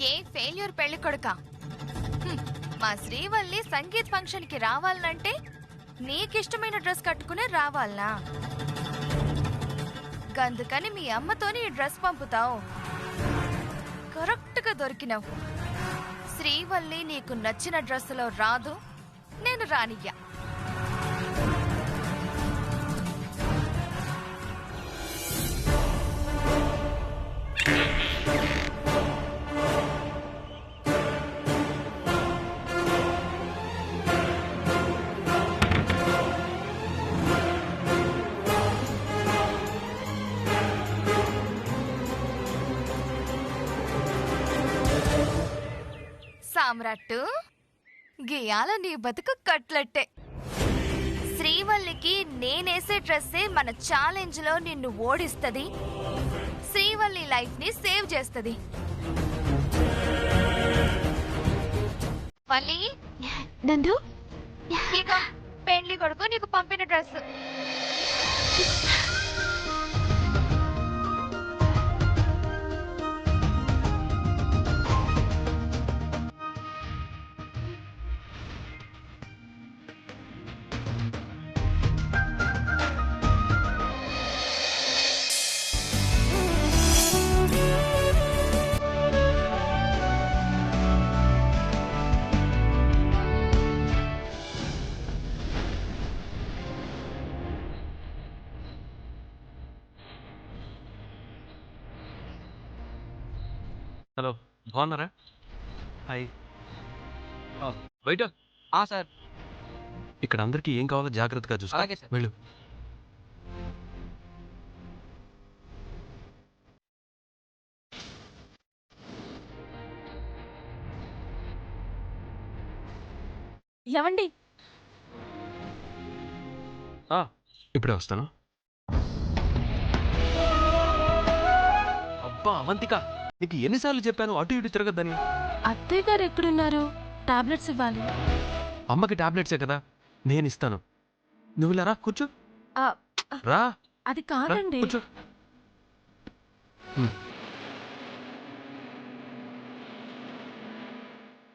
ఏ failure పెళ్లి కొడుక. మా శ్రీవల్లి సంగీత్ ఫంక్షన్ కి రావాలంటే నీకిష్టమైన డ్రెస్ కట్టుకునే రావాలనా? అందుకని మీ అమ్మతోని ఈ డ్రెస్ పంపుతావు. కరెక్ట్ గా దొరికినావు. శ్రీవల్లి నీకు నచ్చిన డ్రెస్సులో రాదు, నేను రానియ్యా. సామ్రాట్టు, గీయాల నీ బతుకు కట్లట్టే. శ్రీవల్లికి నేనేసే డ్రెస్సే మన ఛాలెంజ్ లో నిన్ను ఓడిస్తది, శ్రీవల్లి లైఫ్ ని సేవ్ చేస్తది. వల్లి, నందు, ఇక పెండ్లి కొడుకు నీకు పంపిన డ్రెస్. హలో, బాగున్నారా? హాయ్. బయట సార్. ఇక్కడ అందరికీ ఏం కావాలో జాగ్రత్తగా చూసుకో. అలాగే సార్. వెళ్ళు. ఏవండి? ఇప్పుడే వస్తాను. అబ్బా అవంతిక, నీకు ఎన్నిసార్లు చెప్పాను అటు ఇటు తిరగద్దని? అత్తయ్య గారు ఎక్కడున్నారు? టాబ్లెట్స్ ఇవ్వాలి. అమ్మకి టాబ్లెట్సే కదా, నేను ఇస్తాను. నువ్వు ఇలా రా, కూర్చో. రా, అది రా, కాదండి. కూర్చో.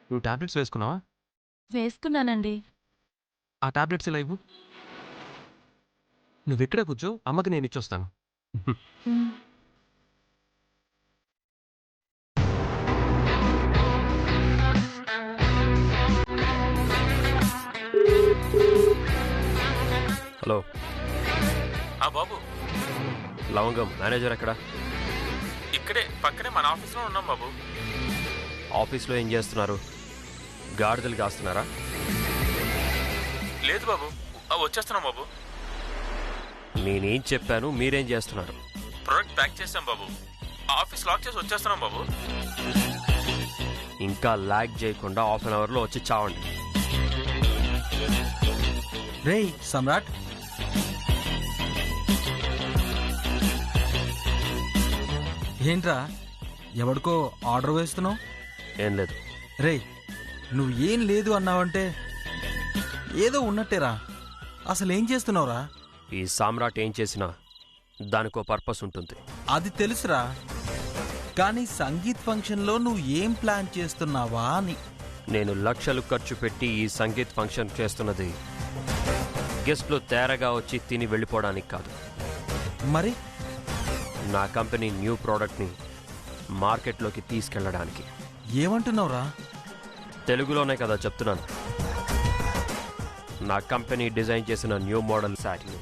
నువ్వు టాబ్లెట్స్ వేసుకున్నావా? వేసుకున్నానండి. ఆ టాబ్లెట్స్ ఇలా ఇవ్వు. నువ్వు ఇక్కడే కూర్చో, అమ్మకి నేను ఇచ్చొస్తాను. హలో. బాబు, లవంగం మేనేజర్ ఎక్కడ? ఇక్కడే పక్కనే మన ఆఫీస్లో ఉన్నాం బాబు. ఆఫీస్లో ఏం చేస్తున్నారు? గాడిదలు కాస్తున్నారా? లేదు బాబు, వచ్చేస్తున్నాం బాబు. నేనేం చెప్పాను, మీరేం చేస్తున్నారు? ప్రోడక్ట్ ప్యాక్ చేసాం బాబు, ఆఫీస్ లాక్ చేసి వచ్చేస్తున్నాం బాబు. ఇంకా లాగ్ చేయకుండా హాఫ్ అన్ అవర్లో వచ్చి చావండి. రేయ్ సమ్రాట్, ఏంట్రా ఎవడికో ఆర్డర్ వేస్తున్నావు? ఏం లేదు. రేయ్, నువ్వు ఏం లేదు అన్నావంటే ఏదో ఉన్నట్టేరా. అసలు ఏం చేస్తున్నావురా? ఈ సామ్రాట్ ఏం చేసినా దానికో పర్పస్ ఉంటుంది. అది తెలుసురా, కానీ సంగీత్ ఫంక్షన్లో నువ్వు ఏం ప్లాన్ చేస్తున్నావా అని. నేను లక్షలు ఖర్చు పెట్టి ఈ సంగీత్ ఫంక్షన్ చేస్తున్నది గెస్ట్లు తేరగా వచ్చి తిని వెళ్ళిపోవడానికి కాదు. మరి నా కంపెనీ న్యూ ప్రోడక్ట్ని మార్కెట్లోకి తీసుకెళ్ళడానికి. ఏమంటున్నావురా? తెలుగులోనే కదా చెప్తున్నాను. నా కంపెనీ డిజైన్ చేసిన న్యూ మోడల్ శారీని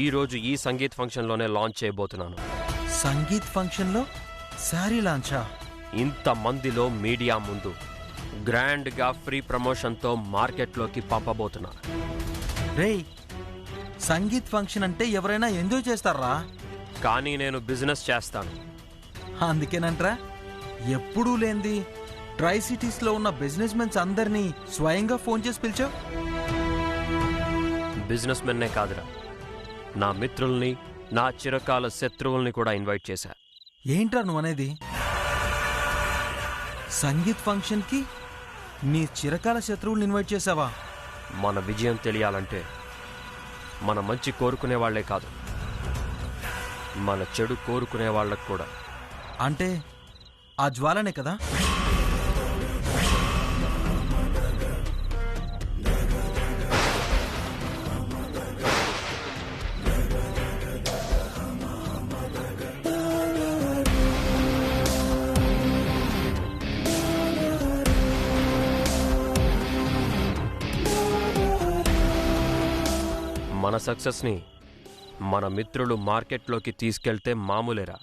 ఈరోజు ఈ సంగీత్ ఫంక్షన్లోనే లాంచ్ చేయబోతున్నాను. సంగీత్ ఫంక్షన్లో శారీ లాంచా? ఇంతమందిలో మీడియా ముందు గ్రాండ్గా ఫ్రీ ప్రమోషన్తో మార్కెట్లోకి పంపబోతున్నా. రేయ్, సంగీత్ ఫంక్షన్ అంటే ఎవరైనా ఎంజాయ్ చేస్తారా? కానీ నేను బిజినెస్ చేస్తాను. అందుకేనంట్రా ఎప్పుడూ లేంది ట్రై సిటీస్లో ఉన్న బిజినెస్ మెన్స్ అందరినీ స్వయంగా ఫోన్ చేసి పిలిచావు. బిజినెస్ మెన్నే కాదురా, నా మిత్రుల్ని, నా చిరకాల శత్రువుల్ని కూడా ఇన్వైట్ చేశా. ఏంట్రా నువ్వు అనేది? సంగీత్ ఫంక్షన్కి నీ చిరకాల శత్రువుల్ని ఇన్వైట్ చేసావా? మన విజయం తెలియాలంటే మన మంచి కోరుకునే వాళ్లే కాదు, మన చెడు కోరుకునే వాళ్ళకు కూడా. అంటే ఆ జ్వాలనే కదా? మన సక్సెస్ని మన మిత్రులు మార్కెట్లోకి తీసుకెళ్తే మామూలేరా.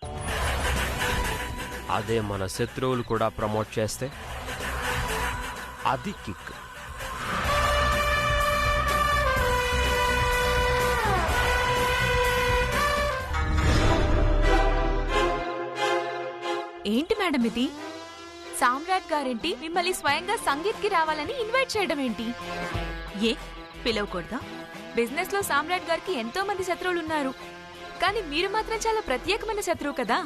అదే మన శత్రువులు కూడా ప్రమోట్ చేస్తే అది కిక్. ఏంటి మేడం ఇది? సామ్రాట్ గారేంటి మిమ్మల్ని స్వయంగా సంగీత్కి రావాలని ఇన్వైట్ చేయడం ఏంటి? ఏ పిలవకూడదా? బిజినెస్ లో సామ్రాట్ గారికి ఎంతో మంది శత్రువులు ఉన్నారు, కానీ మీరు మాత్రం చాలా ప్రత్యేకమైన శత్రువు కదా.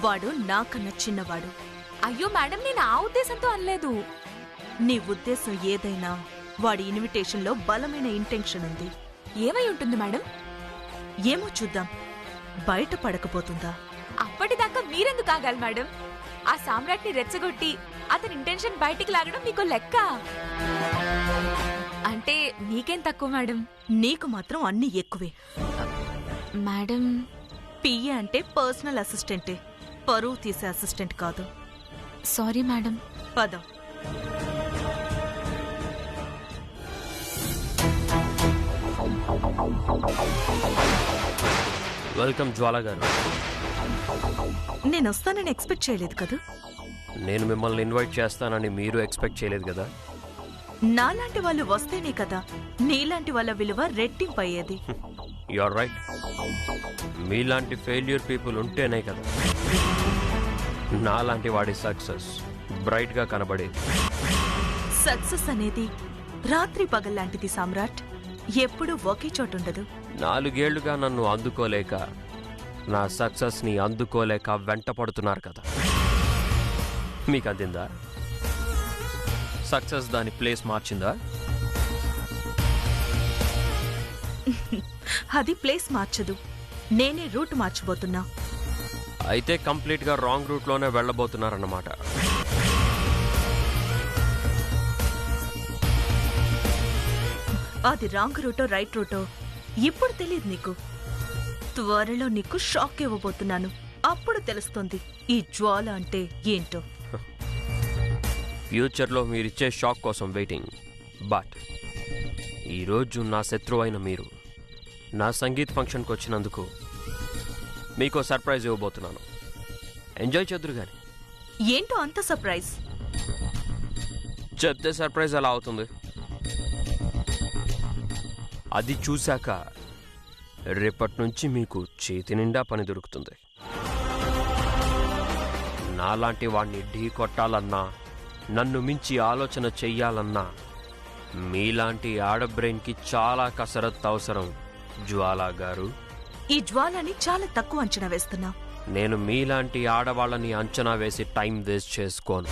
వాడు నాకన్నా చిన్నవాడు. అయ్యో మేడం, నేను ఆ ఉద్దేశంతో అనలేదు. నీ ఉద్దేశం ఏదైనా వాడి ఇన్విటేషన్లో బలమైన ఇంటెన్షన్ ఉంది. ఏమై ఉంటుంది మేడం? ఏమో చూద్దాం. బయట పడకపోతుందా? అప్పటిదాకా మీరెందుకు ఆగాలి మేడం? ఆ సామ్రాట్ ని రెచ్చగొట్టి అతని ఇంటెన్షన్ బయటికి లాగడం మీకు లెక్క? అంటే మీకేం తక్కువ మేడం? నీకు మాత్రం అన్ని ఎక్కువే. మేడం, పిఏ అంటే పర్సనల్ అసిస్టెంటే, పరువు తీసే అసిస్టెంట్ కాదు. Sorry madam. పదం. వెల్కమ్ జ్వాల గారు. నేను వస్తానని ఎక్స్పెక్ట్ చేయలేదు కదా. నేను మిమ్మల్ని ఇన్వైట్ చేస్తానని మీరు ఎక్స్పెక్ట్ చేయలేదు కదా. నాలాంటి వాళ్ళు వస్తేనే కదా నీలాంటి వాళ్ళ విలువ రెట్టింపు అయ్యేది. You are right. మీలాంటి ఫెయిల్యూర్ పీపుల్ ఉంటేనే కదా నాలాంటి వాడి సక్సెస్ బ్రైట్ గా కనబడేది. సక్సెస్ అనేది రాత్రి పగల్లాంటిది సామ్రాట్. ఎప్పుడూ ఒకే చోటుండదు. 4 ఏళ్లుగా నన్ను అందుకోలేక, నా సక్సెస్ ని అందుకోలేక వెంట పడుతున్నారు కదా. మీకు అందిందా? సక్సెస్ దాని ప్లేస్ మార్చిందా? అది ప్లేస్ మార్చదు, నేనే రూట్ మార్చబోతున్నా. అయితే కంప్లీట్ గా రాంగ్ రూట్ లోనే వెళ్ళబోతున్నారన్నమాట. అది రాంగ్ రూటో రైట్ రూటో ఇప్పుడు తెలియదు నీకు. త్వరలో నీకు షాక్ ఇవ్వబోతున్నాను. అప్పుడు తెలుస్తుంది ఈ జ్వాల అంటే ఏంటో. ఫ్యూచర్లో మీరిచ్చే షాక్ కోసం వెయిటింగ్. బట్ ఈరోజు నా శత్రువైన మీరు నా సంగీత్ ఫంక్షన్కి వచ్చినందుకు మీకు సర్ప్రైజ్ ఇవ్వబోతున్నాను. ఎంజాయ్ చేద్దురు గాని. ఏంటో అంత సర్ప్రైజ్? చెప్తే సర్ప్రైజ్ ఎలా అవుతుంది? అది చూశాక రేపటి నుంచి మీకు చేతి నిండా పని దొరుకుతుంది. నాలాంటి వాణ్ణి ఢీ కొట్టాలన్నా, నన్ను మించి ఆలోచన చెయ్యాలన్నా మీలాంటి ఆడబ్రెయిన్కి చాలా కసరత్తు అవసరం జ్వాలా గారు. ఈ జ్వాలని చాలా తక్కువ అంచనా వేస్తున్నా. నేను మీలాంటి ఆడవాళ్ళని అంచనా వేసి టైం వేస్ట్ చేసుకోను.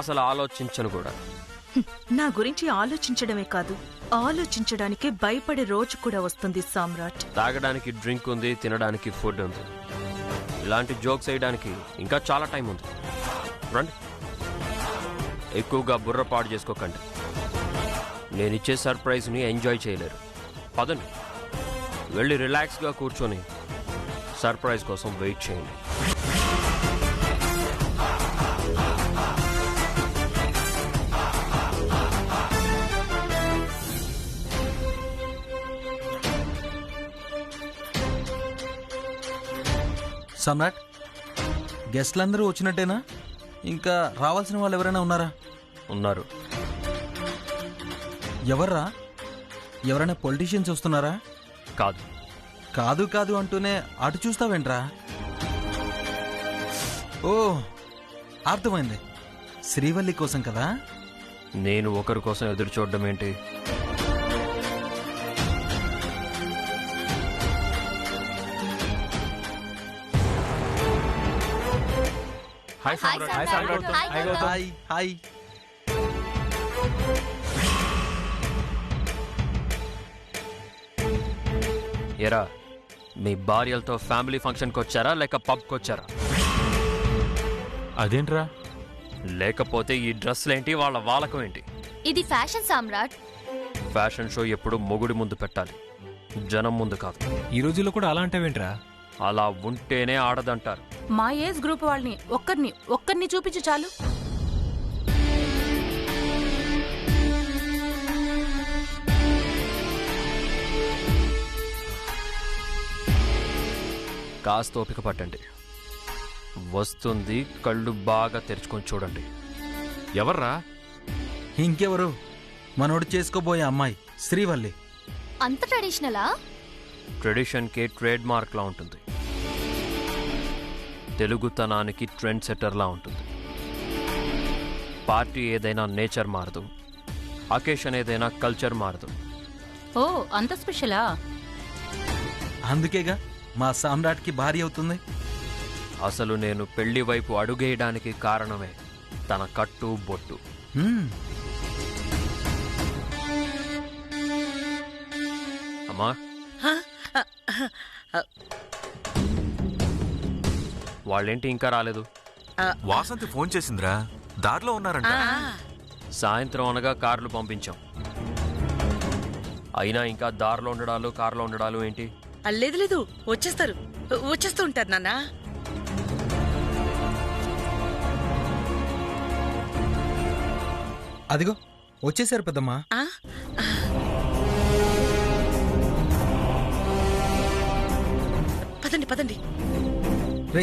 అసలు ఆలోచించను కూడా. నా గురించి ఆలోచించడమే కాదు, ఆలోచించడానికే భయపడే రోజు కూడా వస్తుంది సామ్రాట్. తాగడానికి డ్రింక్ ఉంది, తినడానికి ఫుడ్ ఉంది. ఇలాంటి జోక్స్ వేయడానికి ఇంకా చాలా టైం ఉంది. రండి, ఎక్కువగా బుర్ర పాడు చేసుకోకండి. నేనిచ్చే సర్ప్రైజ్ని ఎంజాయ్ చేయలేరు. పదండి, వెళ్ళి రిలాక్స్గా కూర్చొని సర్ప్రైజ్ కోసం వెయిట్ చేయండి. సమ్రాట్, గెస్ట్లందరూ వచ్చినట్టేనా? ఇంకా రావాల్సిన వాళ్ళు ఎవరైనా ఉన్నారా? ఉన్నారు. ఎవర్రా? ఎవరైనా పొలిటీషియన్స్ వస్తున్నారా? కాదు. కాదు కాదు అంటూనే అటు చూస్తావేంట్రా? ఓ, అర్థమైంది. శ్రీవల్లి కోసం కదా? నేను ఒకరి కోసం ఎదురు చూడడం ఏంటి? Hi Samrat. Hi Samrat. Hi Gautam. Hi hi. ఎరా, మీ భార్యలతో ఫ్యామిలీ ఫంక్షన్కి వచ్చారా లేక పబ్కి వచ్చారా? అదేంట్రా? లేకపోతే ఈ డ్రెస్సులేంటి, వాళ్ళ వాలకం ఏంటి? ఇది ఫ్యాషన్ సామ్రాట్. ఫ్యాషన్ షో ఎప్పుడు మొగుడి ముందు పెట్టాలి, జనం ముందు కాదు. ఈ రోజుల్లో కూడా అలా అంటావేంట్రా? అలా ఉంటేనే ఆడదంటారు. మా ఏజ్ గ్రూప్ వాళ్ళని ఒక్కరిని చూపించు చాలు. కాస్త ఓపిక పట్టండి, వస్తుంది. కళ్ళు బాగా తెరుచుకొని చూడండి. ఎవర్రా? ఇంకెవరు? మనోడు చేసుకోబోయే అమ్మాయి శ్రీవల్లి. అంత ట్రెడిషనలా? ట్రెడిషన్కే ట్రేడ్ మార్క్లా ఉంటుంది, తెలుగుతనానికి ట్రెండ్ సెట్టర్లా ఉంటుంది. పార్టీ ఏదైనా నేచర్ మారదు, అకేషన్ ఏదైనా కల్చర్ మారదు. ఓ అంత స్పెషలా? అందుకేగా మా సామ్రాట్కి భార్య అవుతుంది. అసలు నేను పెళ్లి వైపు అడుగేయడానికి కారణమే తన కట్టు బొట్టు. అమ్మా, వాళ్ళేంటి ఇంకా రాలేదు? వాసంతి ఫోన్ చేసిందిరా, దారిలో ఉన్నారంట. సాయంత్రం అనగా కార్లు పంపించాం, అయినా ఇంకా దారిలో ఉండడాలు కార్లో ఉండడాలు ఏంటి? లేదు వచ్చేస్తూ ఉంటారు నాన్న. అదిగో వచ్చేసారు పెద్దమ్మా. పదండి. రే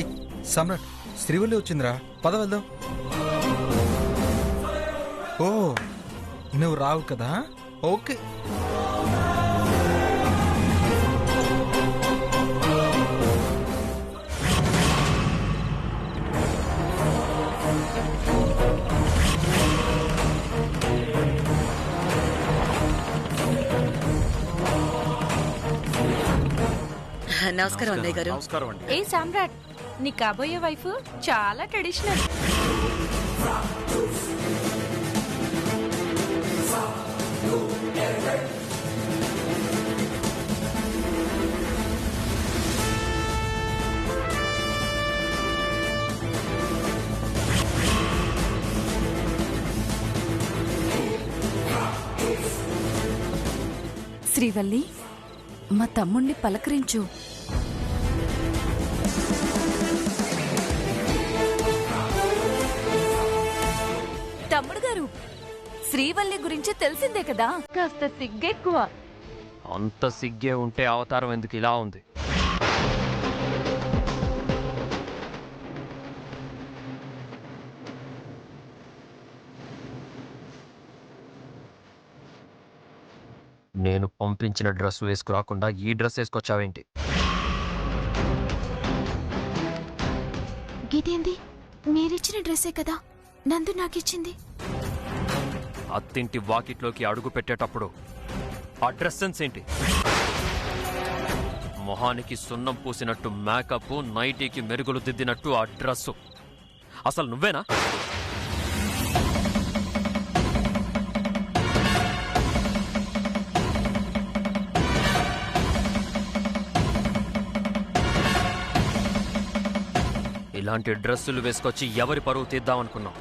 సమ్రాట్, శ్రీవల్లి వచ్చిందిరా, పద వెళ్దాం. ఓ నువ్వు రావు కదా, ఓకే. నమస్కారం అన్నయ్య గారు. నమస్కారం అండి. ఏ సామ్రాట్, నీ కాబోయే వైఫ్ చాలా ట్రెడిషనల్. శ్రీవల్లి, మా తమ్ముణ్ణి పలకరించు. తమ్ముడు గారు, శ్రీవల్లి గురించి తెలిసిందే కదా. కాస్త సిగ్గెక్కువ. అంత సిగ్గే ఉంటే అవతారం ఎందుకు ఇలా ఉంది? నేను పంపించిన డ్రెస్ వేసుకురాకుండా ఈ డ్రెస్ వేసుకొచ్చావేంటి? ఇదేంది? మీరిచ్చిన డ్రెస్సే కదా నందు నాకిచ్చింది. అత్తింటి వాకిట్లోకి అడుగు పెట్టేటప్పుడు ఆ డ్రెస్ సెన్స్ ఏంటి? మొహానికి సున్నం పూసినట్టు మేకప్, నైటీకి మెరుగులు దిద్దినట్టు ఆ డ్రెస్సు. అసలు నువ్వేనా? ఇలాంటి డ్రెస్సులు వేసుకొచ్చి ఎవరి పరువు తీద్దామనుకున్నావు?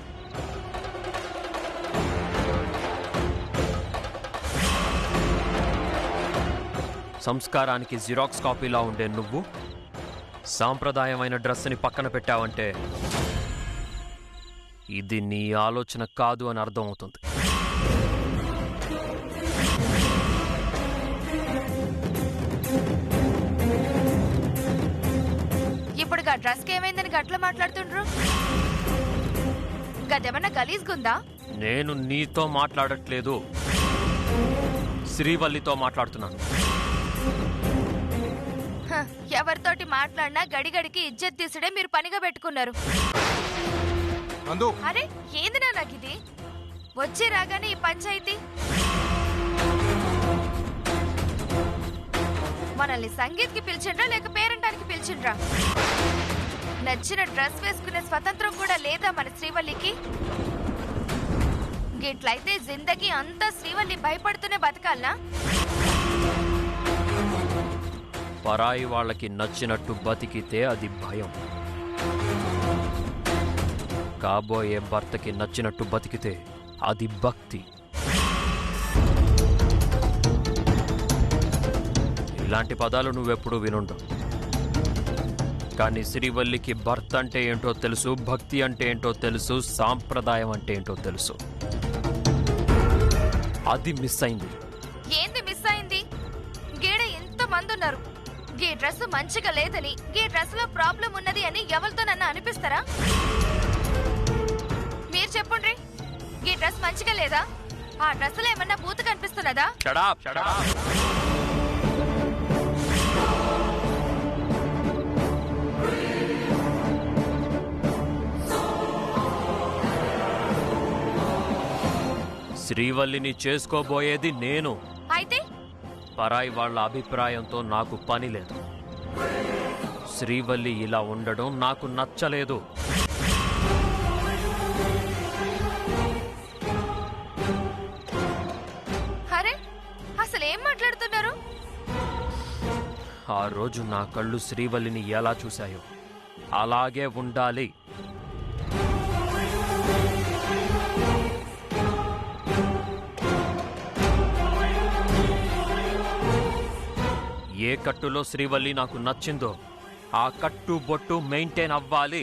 సంస్కారానికి జిరాక్స్ కాపీలా ఉండే నువ్వు సాంప్రదాయమైన డ్రెస్సుని పక్కన పెట్టావంటే ఇది నీ ఆలోచన కాదు అని అర్థం అవుతుంది. ఇప్పుడు గా డ్రెస్ కి ఏమైందని గట్ల మాట్లాడుతుండ్రు? గదేమన్నా గలీజ్గుందా? నేను నీతో మాట్లాడట్లేదు, శ్రీవల్లితో మాట్లాడుతున్నాను. ఎవరితోటి మాట్లాడినా గడిగడికి ఇజ్జత్ తీసుడే మీరు పనిగా పెట్టుకున్నారు. అరే ఏందినా నాకిది? వచ్చి రాగానే ఈ పంచాయితీ. మనల్ని సంగీత్కి పిలిచిండ్రా లేక పేరంటానికి పిలిచిండ్రా? నచ్చిన డ్రెస్ వేసుకునే స్వతంత్రం కూడా లేదా మన శ్రీవల్లికి? గిట్లయితే జిందగీ అంతా శ్రీవల్లి భయపడుతూనే బతకాలనా? పరాయి వాళ్ళకి నచ్చినట్టు బతికితే అది భయం, కాబోయే భర్తకి నచ్చినట్టు బతికితే అది భక్తి. ఇలాంటి పదాలు నువ్వెప్పుడు వినుండవు. కానీ శ్రీవల్లికి భర్త అంటే ఏంటో తెలుసు, భక్తి అంటే ఏంటో తెలుసు, సాంప్రదాయం అంటే ఏంటో తెలుసు. అది మిస్ అయింది. ఏంది మిస్ అయింది? గీడ ఎంత మంది ఉన్నారు. గీ డ్రెస్ మంచిగా లేదని, గీ డ్రెస్ లో ప్రాబ్లం ఉన్నది అని ఎవరితో నన్ను అనిపిస్తారా? మీరు చెప్పండి, గీ డ్రెస్ మంచిగా లేదా? ఆ డ్రెస్ లో ఏమన్నా బూతు కనిపిస్తున్నదా? శ్రీవల్లిని చేసుకోబోయేది నేను. అయితే పరాయి వాళ్ళ అభిప్రాయంతో నాకు పని లేదు. శ్రీవల్లి ఇలా ఉండడం నాకు నచ్చలేదు. అరే, అసలు ఏం మాట్లాడుతున్నారు? ఆ రోజు నా కళ్ళు శ్రీవల్లిని ఎలా చూశాయో అలాగే ఉండాలి. ఏ కట్టులో శ్రీవల్లి నాకు నచ్చిందో ఆ కట్టు బొట్టు మెయింటైన్ అవ్వాలి.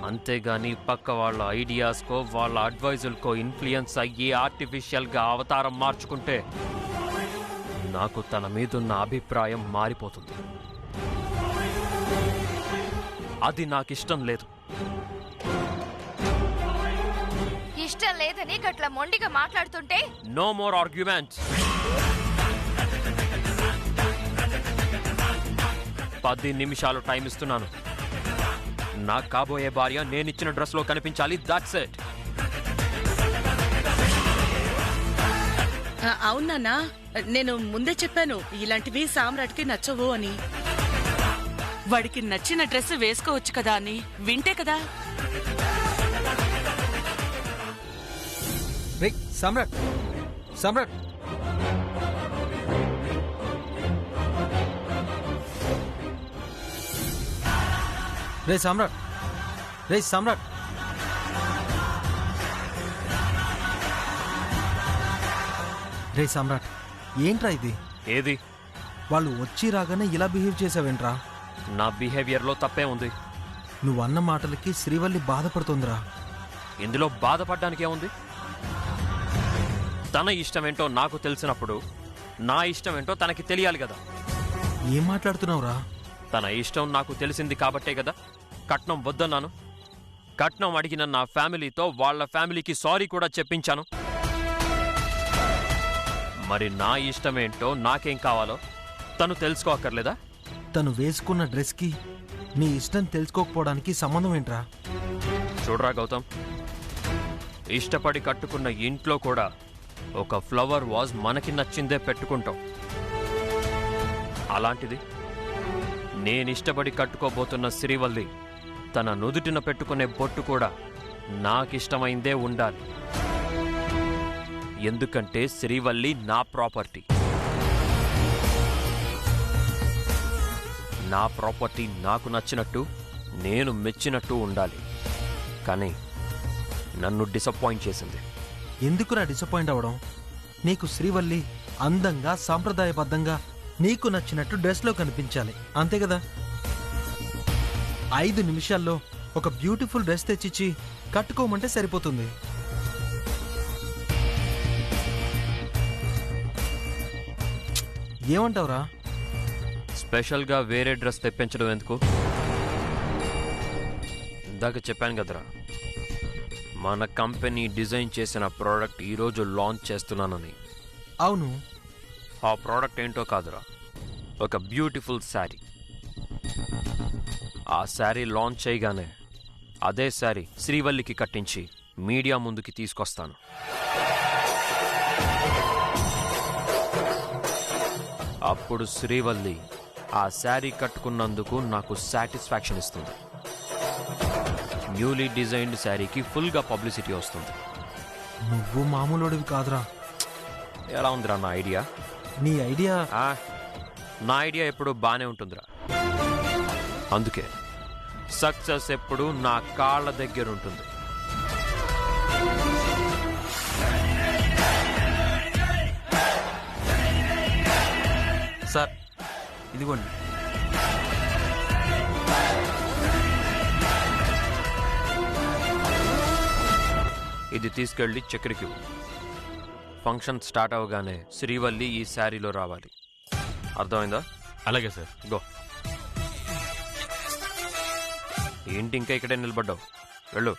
అంతేగాని పక్క వాళ్ళ ఐడియాస్కో వాళ్ళ అడ్వైజులకో ఇన్ఫ్లుయెన్స్ అయ్యి ఆర్టిఫిషియల్గా అవతారం మార్చుకుంటే నాకు తన మీదున్న అభిప్రాయం మారిపోతుంది. అది నాకిష్టం లేదు. ఇష్టం లేదని గట్ల మొండిగా మాట్లాడుతుంటే నో మోర్ ఆర్గ్యుమెంట్స్. 10 నిమిషాలు టైం ఇస్తున్నాను. నా కాబోయే భార్య నేనిచ్చిన డ్రెస్ లో కనిపించాలి. That's it. అవునా, నేను ముందే చెప్పాను ఇలాంటివి సామ్రాట్కి నచ్చవు అని. వాడికి నచ్చిన డ్రెస్ వేసుకోవచ్చు కదా అని వింటే కదా. రే సమ్రాట్, సమ్రాట్, రే సమ్రాట్, రే సమ్రాట్, రే సమ్రాట్, ఏంట్రా ఇది? ఏది? వాళ్ళు వచ్చి రాగానే ఇలా బిహేవ్ చేసావేంట్రా? నా బిహేవియర్లో తప్పే ఉంది. నువ్వన్న మాటలకి శ్రీవల్లి బాధపడుతుందిరా. ఇందులో బాధపడ్డానికే ఉంది? తన ఇష్టమేంటో నాకు తెలిసినప్పుడు నా ఇష్టమేంటో తనకి తెలియాలి కదా. ఏం మాట్లాడుతున్నావురా? తన ఇష్టం నాకు తెలిసింది కాబట్టే కదా కట్నం వద్దన్నాను. కట్నం అడిగిన నా ఫ్యామిలీతో వాళ్ళ ఫ్యామిలీకి సారీ కూడా చెప్పించాను. మరి నా ఇష్టమేంటో నాకేం కావాలో తను తెలుసుకోక్కర్లేదా? తను వేసుకున్న డ్రెస్కి నీ ఇష్టం తెలుసుకోకపోవడానికి సంబంధం ఏంట్రా? చూడరా గౌతమ్, ఇష్టపడి కట్టుకున్న ఇంట్లో కూడా ఒక ఫ్లవర్ వాజ్ మనకి నచ్చిందే పెట్టుకుంటాం. అలాంటిది నేనిష్టపడి కట్టుకోబోతున్న శ్రీవల్లి తన నుదుటిన పెట్టుకునే బొట్టు కూడా నాకిష్టమైందే ఉండాలి. ఎందుకంటే శ్రీవల్లి నా ప్రాపర్టీ. నా ప్రాపర్టీ నాకు నచ్చినట్టు నేను మెచ్చినట్టు ఉండాలి. కానీ నన్ను డిసప్పాయింట్ చేసింది. ఎందుకురా డిసప్పాయింట్ అవ్వడం? నీకు శ్రీవల్లి అందంగా సాంప్రదాయబద్ధంగా నీకు నచ్చినట్టు డ్రెస్లో కనిపించాలి, అంతే కదా? 5 నిమిషాల్లో ఒక బ్యూటిఫుల్ డ్రెస్ తెచ్చిచ్చి కట్టుకోమంటే సరిపోతుంది. ఏమంటావురా? స్పెషల్గా వేరే డ్రెస్ తెప్పించడం ఎందుకు? ఇందాక చెప్పాను కదరా, మన కంపెనీ డిజైన్ చేసిన ప్రోడక్ట్ ఈరోజు లాంచ్ చేస్తున్నానని. అవును. ఆ ప్రోడక్ట్ ఏంటో కాదురా, ఒక బ్యూటిఫుల్ శారీ. ఆ శారీ లాంచ్ చేయగానే అదే శారీ శ్రీవల్లికి కట్టించి మీడియా ముందుకి తీసుకొస్తాను. అప్పుడు శ్రీవల్లి ఆ శారీ కట్టుకున్నందుకు నాకు సాటిస్ఫాక్షన్ ఇస్తుంది. న్యూలీ డిజైన్డ్ శారీకి ఫుల్గా పబ్లిసిటీ వస్తుంది. నువ్వు మామూలుడివి కాదురా. ఎలా ఉందిరా నా ఐడియా? నీ ఐడియా? నా ఐడియా ఎప్పుడు బాగానే ఉంటుందిరా. అందుకే సక్సెస్ ఎప్పుడు నా కాళ్ళ దగ్గర ఉంటుంది. సార్ ఇదిగోండి. ఇది తీసుకెళ్ళి చక్రికి ఫంక్షన్ స్టార్ట్ అవగానే శ్రీవల్లి ఈ శారీలో రావాలి. అర్థమైందా? అలాగే సార్. గో. ఏంటి ఇంకా ఇక్కడే నిలబడ్డావు? వెళ్ళు.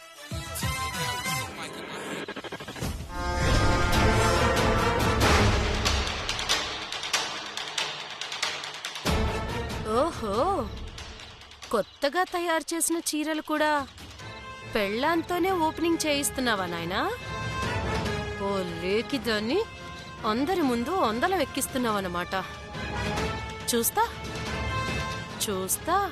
ఓహో, కొత్తగా తయారు చేసిన చీరలు కూడా పెళ్ళాంతోనే ఓపెనింగ్ చేయిస్తున్నావా నాయనా? ఓ లేకి దాన్ని అందరి ముందు వందలు ఎక్కిస్తున్నావన్నమాట. చూస్తా చూస్తా.